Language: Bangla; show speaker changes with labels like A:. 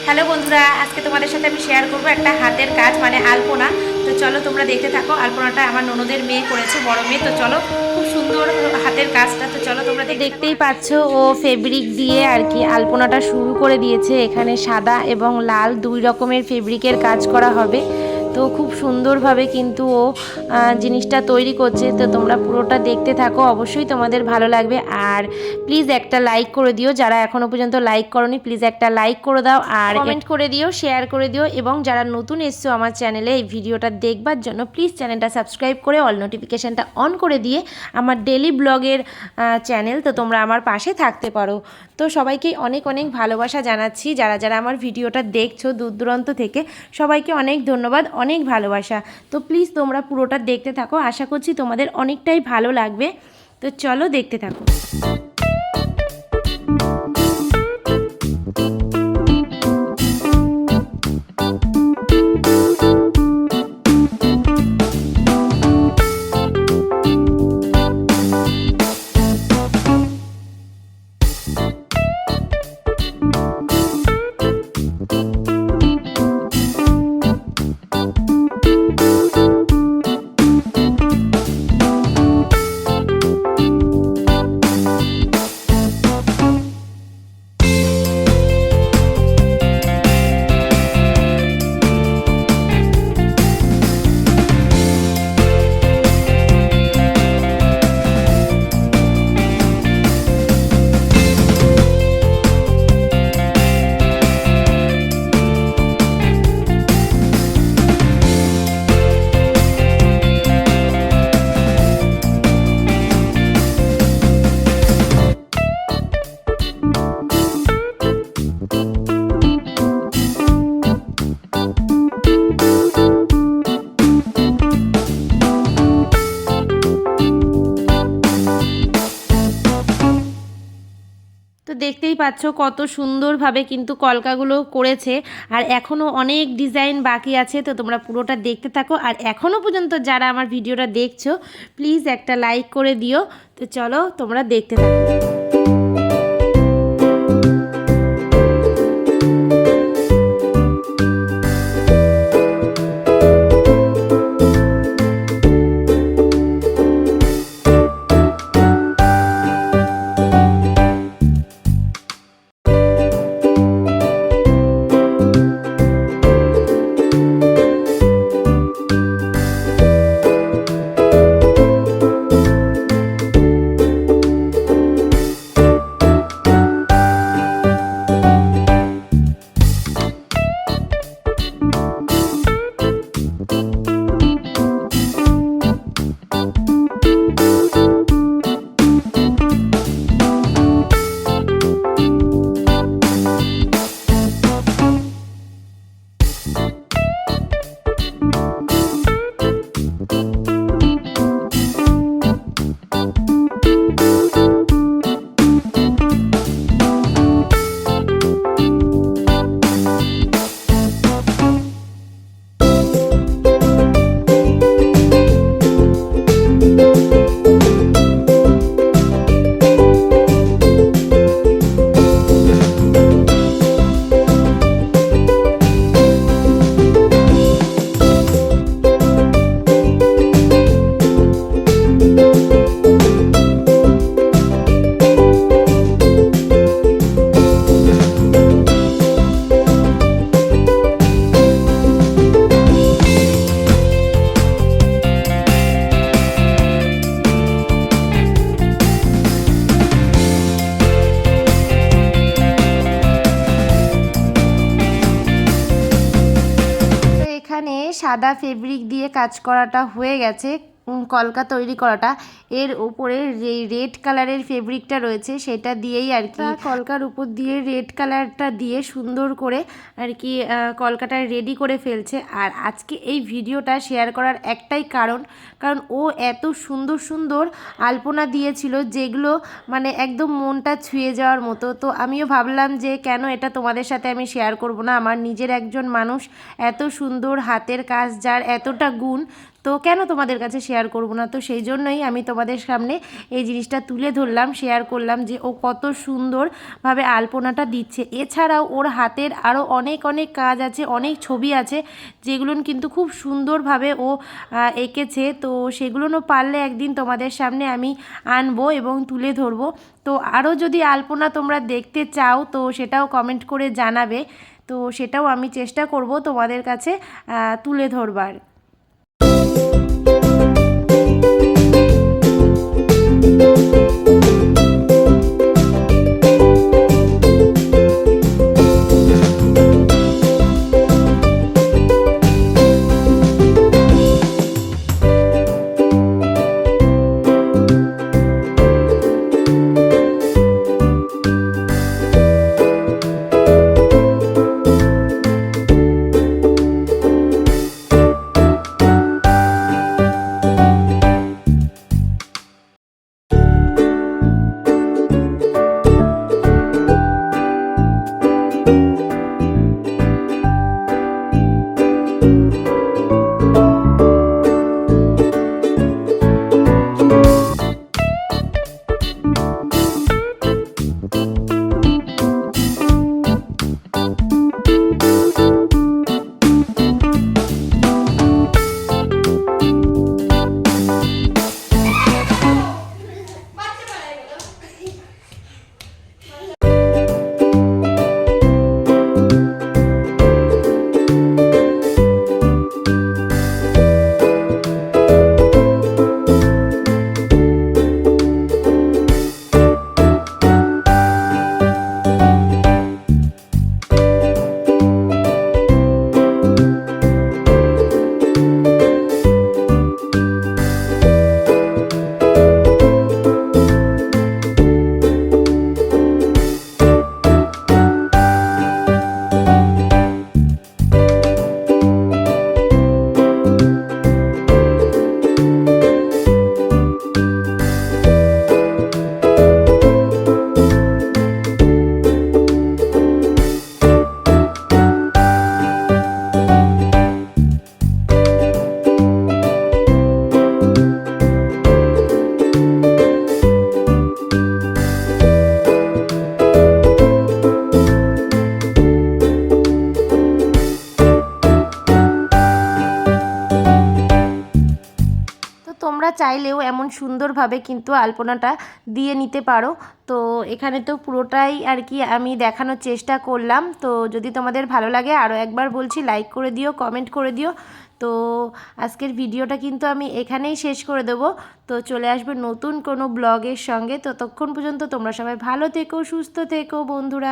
A: হ্যালো বন্ধুরা, আজকে তোমাদের সাথে আমি শেয়ার করব একটা হাতের কাজ মানে আলপনা। তো চলো তোমরা দেখতে থাকো। আলপনাটা আমার ননদের মেয়ে করেছে, বড় মেয়ে। তো চলো, খুব সুন্দর হাতের কাজটা। তো চলো তোমরা দেখতেই পাচ্ছ, ও ফেব্রিক দিয়ে আর কি আলপনাটা শুরু করে দিয়েছে। এখানে সাদা এবং লাল দুই রকমের ফেব্রিকের কাজ করা হবে। তো খুব সুন্দরভাবে কিন্তু ও জিনিসটা তৈরি করছে। তো তোমরা পুরোটা দেখতে থাকো, অবশ্যই তোমাদের ভালো লাগবে। আর প্লিজ একটা লাইক করে দিও, যারা এখনও পর্যন্ত লাইক করোনি প্লিজ একটা লাইক করে দাও, আর কমেন্ট করে দিও, শেয়ার করে দিও। এবং যারা নতুন এসছো আমার চ্যানেলে এই ভিডিওটা দেখবার জন্য প্লিজ চ্যানেলটা সাবস্ক্রাইব করে অল নোটিফিকেশানটা অন করে দিয়ে আমার ডেলি ব্লগের চ্যানেল, তো তোমরা আমার পাশে থাকতে পারো। তো সবাইকে অনেক অনেক ভালোবাসা জানাচ্ছি, যারা যারা আমার ভিডিওটা দেখছো দূর দূরান্ত থেকে, সবাইকে অনেক ধন্যবাদ, অনেক ভালোবাসা। তো প্লিজ তোমরা পুরোটা দেখতে থাকো, আশা করছি তোমাদের অনেকটাই ভালো লাগবে। তো চলো দেখতে থাকো। তো দেখতেই পাচ্ছ কত সুন্দরভাবে কিন্তু কলকাগুলো করেছে, আর এখনও অনেক ডিজাইন বাকি আছে। তো তোমরা পুরোটা দেখতে থাকো, আর এখনও পর্যন্ত যারা আমার ভিডিওটা দেখছো প্লিজ একটা লাইক করে দিও। তো চলো তোমরা দেখতে থাকো। এখানে সাদা ফেব্রিক দিয়ে কাজ করাটা হয়ে গেছে, কলকা তৈরি করাটা। এর উপরে যে রেড কালারের ফেব্রিকটা রয়েছে সেটা দিয়েই আর কি কলকার উপর দিয়ে রেড কালারটা দিয়ে সুন্দর করে আর কি কলকাটা রেডি করে ফেলছে। আর আজকে এই ভিডিওটা শেয়ার করার একটাই কারণ ও এত সুন্দর সুন্দর আলপনা দিয়েছিল যেগুলো মানে একদম মনটা ছুঁয়ে যাওয়ার মতো। তো আমিও ভাবলাম যে কেন এটা তোমাদের সাথে আমি শেয়ার করব না। আমার নিজের একজন মানুষ এত সুন্দর হাতের কাজ, যার এতটা গুণ, তো কেন তোমাদের কাছে শেয়ার করব না, তো সেই জন্যই আমি তোমাদের সামনে এই জিনিসটা তুলে ধরলাম, শেয়ার করলাম যে ও কত সুন্দরভাবে আলপনাটা দিচ্ছে। এছাড়াও ওর হাতের আরও অনেক অনেক কাজ আছে, অনেক ছবি আছে যেগুলো কিন্তু খুব সুন্দরভাবে ও এঁকেছে। তো সেগুলোও পারলে একদিন তোমাদের সামনে আমি আনবো এবং তুলে ধরবো। তো আরও যদি আলপনা তোমরা দেখতে চাও তো সেটাও কমেন্ট করে জানাবে, তো সেটাও আমি চেষ্টা করব তোমাদের কাছে তুলে ধরবার। তোমরা চাইলেও এমন সুন্দরভাবে কিন্তু আলপনাটা দিয়ে নিতে পারো। তো এখানে তো পুরোটাই আর কি আমি দেখানোর চেষ্টা করলাম। তো যদি তোমাদের ভালো লাগে আরও একবার বলছি লাইক করে দিও, কমেন্ট করে দিও। তো আজকের ভিডিওটা কিন্তু আমি এখানেই শেষ করে দেবো। তো চলে আসবে নতুন কোনো ব্লগের সঙ্গে। ততক্ষণ পর্যন্ত তোমরা সবাই ভালো থেকো, সুস্থ থেকো বন্ধুরা।